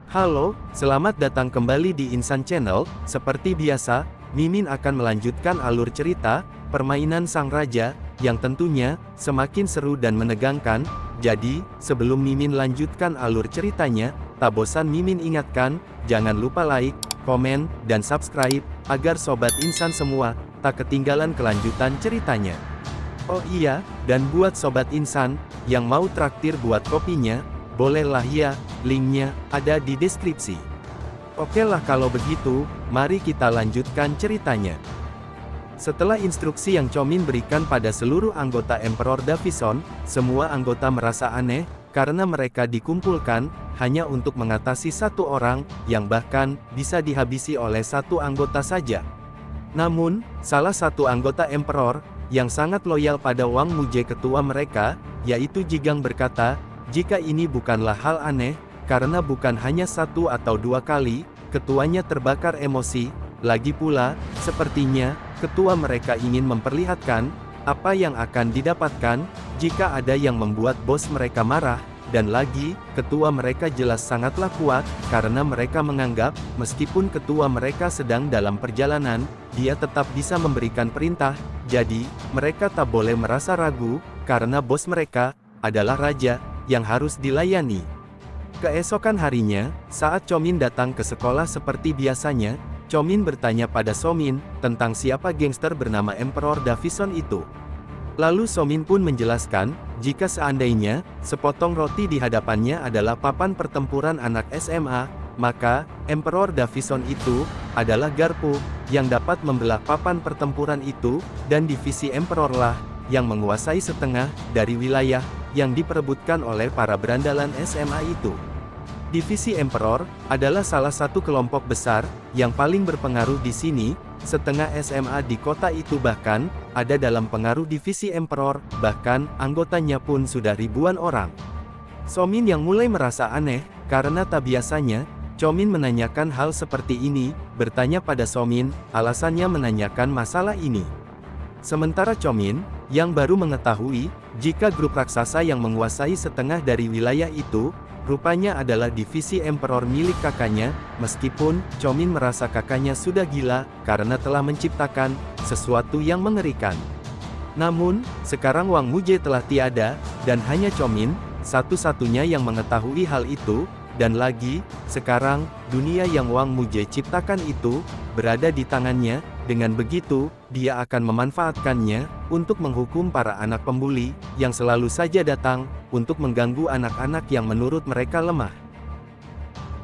Halo, selamat datang kembali di Insan Channel. Seperti biasa, Mimin akan melanjutkan alur cerita, permainan Sang Raja, yang tentunya, semakin seru dan menegangkan. Jadi, sebelum Mimin lanjutkan alur ceritanya, tak bosan Mimin ingatkan, jangan lupa like, komen, dan subscribe, agar Sobat Insan semua, tak ketinggalan kelanjutan ceritanya. Oh iya, dan buat Sobat Insan, yang mau traktir buat kopinya, bolehlah ya, linknya ada di deskripsi. Oke lah kalau begitu, mari kita lanjutkan ceritanya. Setelah instruksi yang Chomin berikan pada seluruh anggota Emperor Davison, semua anggota merasa aneh, karena mereka dikumpulkan, hanya untuk mengatasi satu orang, yang bahkan, bisa dihabisi oleh satu anggota saja. Namun, salah satu anggota Emperor, yang sangat loyal pada Wang Muje ketua mereka, yaitu Jigang berkata, jika ini bukanlah hal aneh, karena bukan hanya satu atau dua kali, ketuanya terbakar emosi, lagi pula, sepertinya, ketua mereka ingin memperlihatkan, apa yang akan didapatkan, jika ada yang membuat bos mereka marah, dan lagi, ketua mereka jelas sangatlah kuat, karena mereka menganggap, meskipun ketua mereka sedang dalam perjalanan, dia tetap bisa memberikan perintah, jadi, mereka tak boleh merasa ragu, karena bos mereka, adalah raja, yang harus dilayani. Keesokan harinya, saat Chomin datang ke sekolah seperti biasanya, Chomin bertanya pada Somin, tentang siapa gangster bernama Emperor Davison itu. Lalu Somin pun menjelaskan, jika seandainya, sepotong roti di hadapannya adalah papan pertempuran anak SMA, maka, Emperor Davison itu, adalah garpu, yang dapat membelah papan pertempuran itu, dan divisi Emperor lah, yang menguasai setengah, dari wilayah, yang diperebutkan oleh para berandalan SMA itu. Divisi Emperor, adalah salah satu kelompok besar, yang paling berpengaruh di sini, setengah SMA di kota itu bahkan, ada dalam pengaruh divisi Emperor, bahkan, anggotanya pun sudah ribuan orang. Somin yang mulai merasa aneh, karena tak biasanya, Chomin menanyakan hal seperti ini, bertanya pada Somin, alasannya menanyakan masalah ini. Sementara Chomin, yang baru mengetahui, jika grup raksasa yang menguasai setengah dari wilayah itu, rupanya adalah divisi Emperor milik kakaknya, meskipun, Chomin merasa kakaknya sudah gila, karena telah menciptakan, sesuatu yang mengerikan. Namun, sekarang Wang Muje telah tiada, dan hanya Chomin, satu-satunya yang mengetahui hal itu, dan lagi, sekarang, dunia yang Wang Muje ciptakan itu, berada di tangannya, dengan begitu, dia akan memanfaatkannya, untuk menghukum para anak pembuli, yang selalu saja datang, untuk mengganggu anak-anak yang menurut mereka lemah.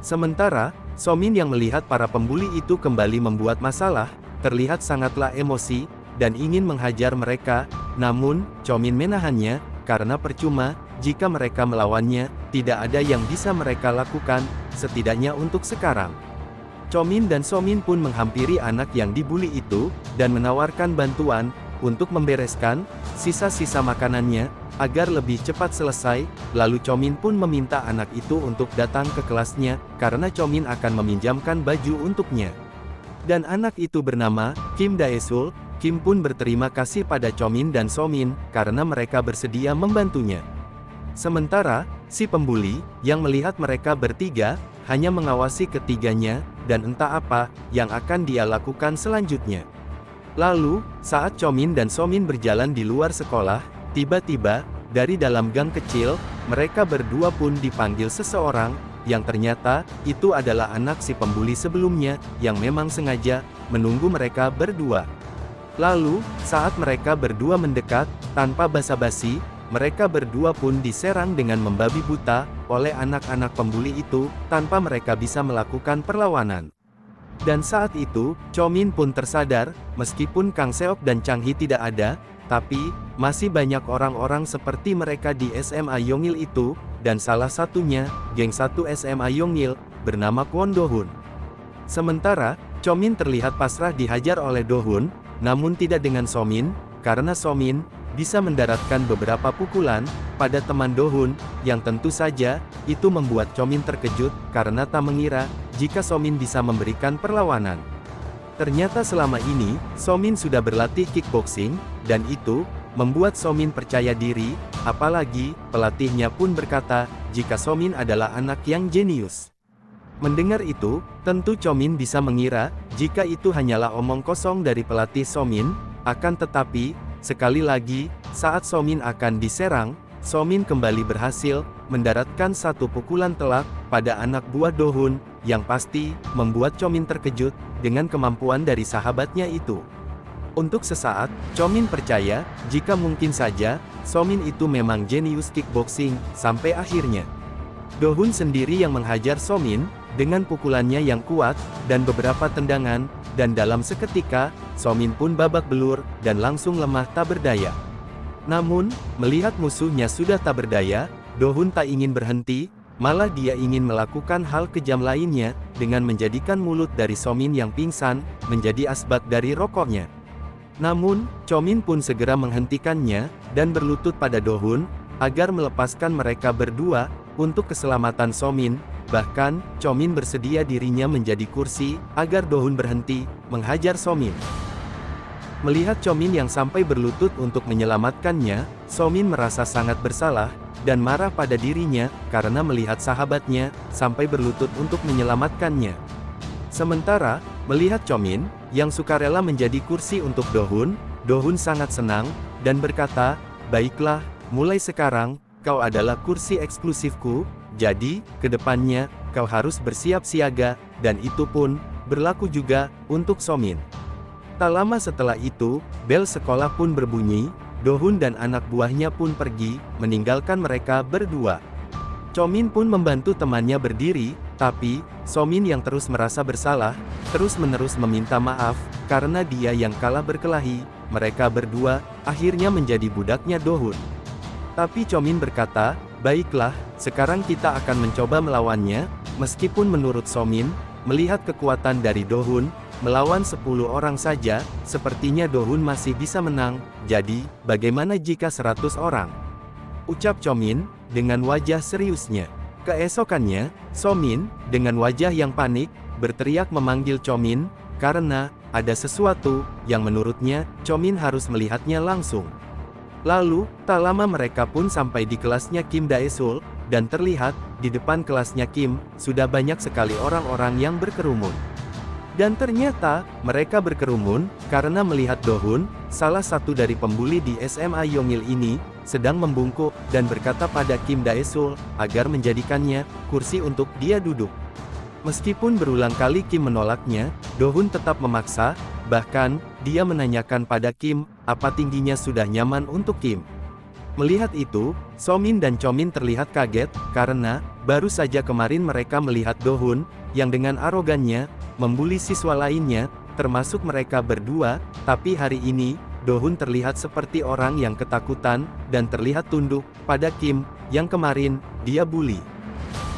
Sementara, Somin yang melihat para pembuli itu kembali membuat masalah, terlihat sangatlah emosi, dan ingin menghajar mereka, namun, Chomin menahannya, karena percuma, jika mereka melawannya, tidak ada yang bisa mereka lakukan, setidaknya untuk sekarang. Chomin dan Somin pun menghampiri anak yang dibuli itu, dan menawarkan bantuan, untuk membereskan, sisa-sisa makanannya, agar lebih cepat selesai, lalu Chomin pun meminta anak itu untuk datang ke kelasnya, karena Chomin akan meminjamkan baju untuknya. Dan anak itu bernama, Kim Daesul. Kim pun berterima kasih pada Chomin dan Somin, karena mereka bersedia membantunya. Sementara, si pembuli, yang melihat mereka bertiga, hanya mengawasi ketiganya, dan entah apa, yang akan dia lakukan selanjutnya. Lalu, saat Chomin dan Somin berjalan di luar sekolah, tiba-tiba, dari dalam gang kecil, mereka berdua pun dipanggil seseorang, yang ternyata, itu adalah anak si pembuli sebelumnya, yang memang sengaja, menunggu mereka berdua. Lalu, saat mereka berdua mendekat, tanpa basa-basi, mereka berdua pun diserang dengan membabi buta, oleh anak-anak pembuli itu, tanpa mereka bisa melakukan perlawanan. Dan saat itu, Chomin pun tersadar, meskipun Kang Seok dan Chang Hee tidak ada, tapi, masih banyak orang-orang seperti mereka di SMA Yonggil itu, dan salah satunya, geng 1 SMA Yonggil, bernama Kwon Do-hun. Sementara, Chomin terlihat pasrah dihajar oleh Do-hun, namun tidak dengan Somin, karena Somin, bisa mendaratkan beberapa pukulan, pada teman Do-hun, yang tentu saja, itu membuat Chomin terkejut, karena tak mengira, jika Somin bisa memberikan perlawanan. Ternyata selama ini, Somin sudah berlatih kickboxing, dan itu, membuat Somin percaya diri, apalagi, pelatihnya pun berkata, jika Somin adalah anak yang jenius. Mendengar itu, tentu Chomin bisa mengira, jika itu hanyalah omong kosong dari pelatih Somin, akan tetapi, sekali lagi, saat Somin akan diserang, Somin kembali berhasil, mendaratkan satu pukulan telak, pada anak buah Do-hun, yang pasti, membuat Chomin terkejut, dengan kemampuan dari sahabatnya itu. Untuk sesaat, Chomin percaya, jika mungkin saja, Somin itu memang jenius kickboxing, sampai akhirnya. Do-hun sendiri yang menghajar Somin, dengan pukulannya yang kuat, dan beberapa tendangan, dan dalam seketika, Somin pun babak belur, dan langsung lemah tak berdaya. Namun, melihat musuhnya sudah tak berdaya, Do-hun tak ingin berhenti, malah dia ingin melakukan hal kejam lainnya, dengan menjadikan mulut dari Somin yang pingsan, menjadi asbak dari rokoknya. Namun, Chomin pun segera menghentikannya, dan berlutut pada Do-hun, agar melepaskan mereka berdua, untuk keselamatan Somin. Bahkan, Chomin bersedia dirinya menjadi kursi, agar Do-hun berhenti, menghajar Somin. Melihat Chomin yang sampai berlutut untuk menyelamatkannya, Somin merasa sangat bersalah, dan marah pada dirinya, karena melihat sahabatnya, sampai berlutut untuk menyelamatkannya. Sementara, melihat Chomin, yang sukarela menjadi kursi untuk Do-hun, Do-hun sangat senang, dan berkata, "Baiklah, mulai sekarang, kau adalah kursi eksklusifku, jadi, kedepannya, kau harus bersiap siaga," dan itu pun, berlaku juga, untuk Somin. Tak lama setelah itu, bel sekolah pun berbunyi, Do-hun dan anak buahnya pun pergi, meninggalkan mereka berdua. Chomin pun membantu temannya berdiri, tapi, Somin yang terus merasa bersalah, terus-menerus meminta maaf, karena dia yang kalah berkelahi, mereka berdua, akhirnya menjadi budaknya Do-hun. Tapi Chomin berkata, "Baiklah, sekarang kita akan mencoba melawannya," meskipun menurut Somin, melihat kekuatan dari Do-hun, melawan 10 orang saja, sepertinya Do-hun masih bisa menang, jadi, bagaimana jika 100 orang? Ucap Chomin, dengan wajah seriusnya. Keesokannya, Somin, dengan wajah yang panik, berteriak memanggil Chomin, karena, ada sesuatu, yang menurutnya, Chomin harus melihatnya langsung. Lalu, tak lama mereka pun sampai di kelasnya Kim Dae-sul, dan terlihat, di depan kelasnya Kim, sudah banyak sekali orang-orang yang berkerumun. Dan ternyata, mereka berkerumun, karena melihat Do-hun, salah satu dari pembuli di SMA Yongil ini, sedang membungkuk, dan berkata pada Kim Dae-sul, agar menjadikannya, kursi untuk dia duduk. Meskipun berulang kali Kim menolaknya, Do-hun tetap memaksa, bahkan, dia menanyakan pada Kim, apa tingginya sudah nyaman untuk Kim. Melihat itu, Somin dan Chomin terlihat kaget, karena, baru saja kemarin mereka melihat Do-hun, yang dengan arogannya, membuli siswa lainnya, termasuk mereka berdua, tapi hari ini, Do-hun terlihat seperti orang yang ketakutan, dan terlihat tunduk, pada Kim, yang kemarin, dia bully.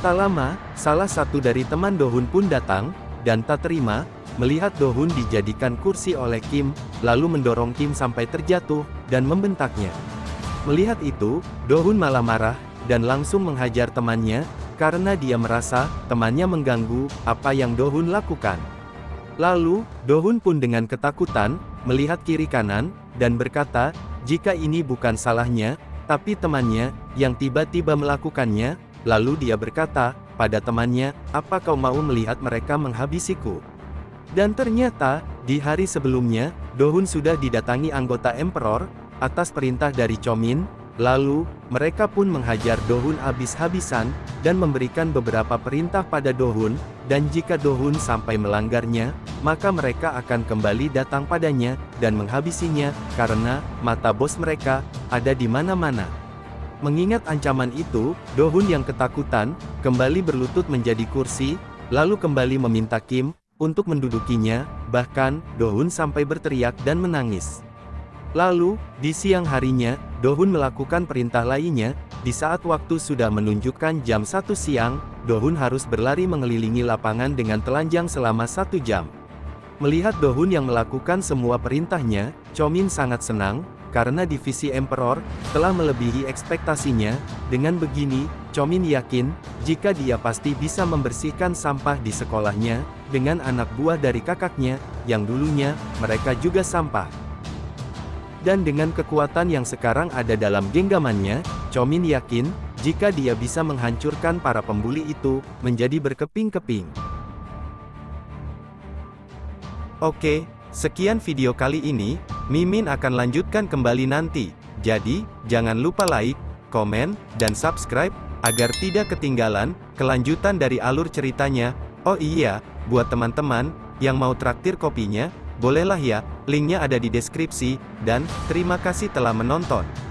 Tak lama, salah satu dari teman Do-hun pun datang, dan tak terima, melihat Do-hun dijadikan kursi oleh Kim, lalu mendorong Kim sampai terjatuh, dan membentaknya. Melihat itu, Do-hun malah marah, dan langsung menghajar temannya, karena dia merasa, temannya mengganggu, apa yang Do-hun lakukan. Lalu, Do-hun pun dengan ketakutan, melihat kiri kanan, dan berkata, jika ini bukan salahnya, tapi temannya, yang tiba-tiba melakukannya, lalu dia berkata, pada temannya, apa kau mau melihat mereka menghabisiku? Dan ternyata, di hari sebelumnya, Do-hun sudah didatangi anggota Emperor, atas perintah dari Chomin, lalu, mereka pun menghajar Do-hun habis-habisan, dan memberikan beberapa perintah pada Do-hun, dan jika Do-hun sampai melanggarnya, maka mereka akan kembali datang padanya, dan menghabisinya, karena, mata bos mereka, ada di mana-mana. Mengingat ancaman itu, Do-hun yang ketakutan, kembali berlutut menjadi kursi, lalu kembali meminta Kim, untuk mendudukinya, bahkan, Do-hun sampai berteriak dan menangis. Lalu, di siang harinya, Do-hun melakukan perintah lainnya, di saat waktu sudah menunjukkan jam 1 siang, Do-hun harus berlari mengelilingi lapangan dengan telanjang selama 1 jam. Melihat Do-hun yang melakukan semua perintahnya, Chomin sangat senang, karena divisi Emperor, telah melebihi ekspektasinya. Dengan begini, Chomin yakin, jika dia pasti bisa membersihkan sampah di sekolahnya, dengan anak buah dari kakaknya, yang dulunya, mereka juga sampah. Dan dengan kekuatan yang sekarang ada dalam genggamannya, Chomin yakin, jika dia bisa menghancurkan para pembuli itu, menjadi berkeping-keping. Oke, sekian video kali ini, Mimin akan lanjutkan kembali nanti. Jadi, jangan lupa like, komen, dan subscribe, agar tidak ketinggalan kelanjutan dari alur ceritanya. Oh iya, buat teman-teman yang mau traktir kopinya, bolehlah ya, linknya ada di deskripsi, dan terima kasih telah menonton.